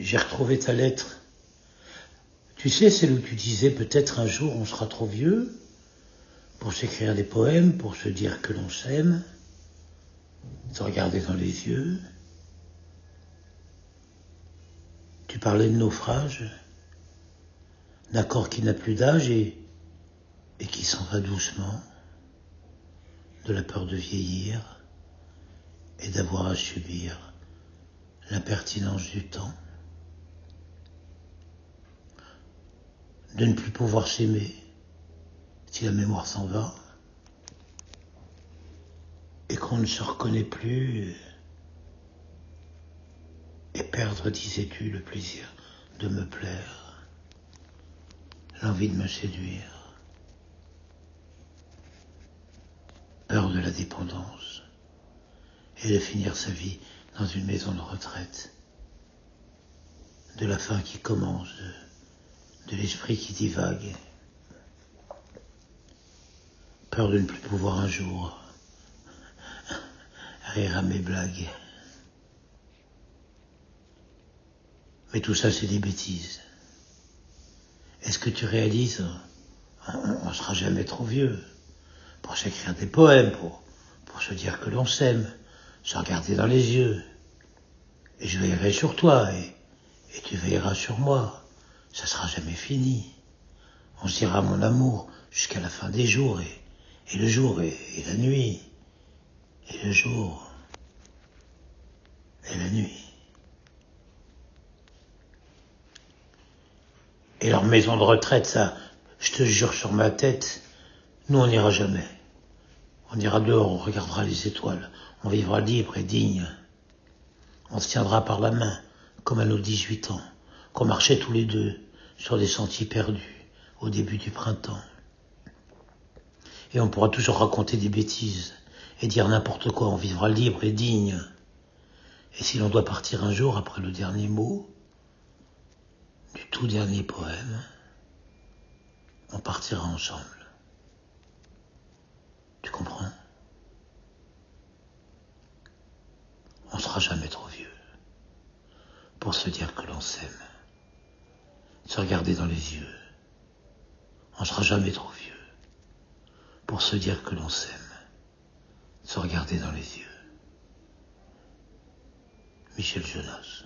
J'ai retrouvé ta lettre. Tu sais, celle où tu disais peut-être un jour on sera trop vieux pour s'écrire des poèmes, pour se dire que l'on s'aime, se regarder dans les yeux. Tu parlais de naufrage, d'un corps qui n'a plus d'âge et qui s'en va doucement, de la peur de vieillir et d'avoir à subir l'impertinence du temps, de ne plus pouvoir s'aimer si la mémoire s'en va et qu'on ne se reconnaît plus et perdre, disais-tu, le plaisir de me plaire, l'envie de me séduire, peur de la dépendance et de finir sa vie dans une maison de retraite, de la fin qui commence, de l'esprit qui divague, peur de ne plus pouvoir un jour rire à mes blagues. Mais tout ça, c'est des bêtises. Est-ce que tu réalises, on sera jamais trop vieux pour s'écrire des poèmes, pour se dire que l'on s'aime, se regarder dans les yeux. Et je veillerai sur toi, et tu veilleras sur moi. Ça sera jamais fini. On se dira mon amour jusqu'à la fin des jours, et le jour, et la nuit, et le jour, et la nuit. Et leur maison de retraite, ça, je te jure sur ma tête, nous on n'ira jamais. On ira dehors, on regardera les étoiles, on vivra libre et digne. On se tiendra par la main, comme à nos 18 ans, qu'on marchait tous les deux sur des sentiers perdus au début du printemps. Et on pourra toujours raconter des bêtises et dire n'importe quoi, on vivra libre et digne. Et si l'on doit partir un jour après le dernier mot, du tout dernier poème, on partira ensemble. Tu comprends? On sera jamais trop vieux pour se dire que l'on s'aime, se regarder dans les yeux. On sera jamais trop vieux pour se dire que l'on s'aime, se regarder dans les yeux. Michel Jonas.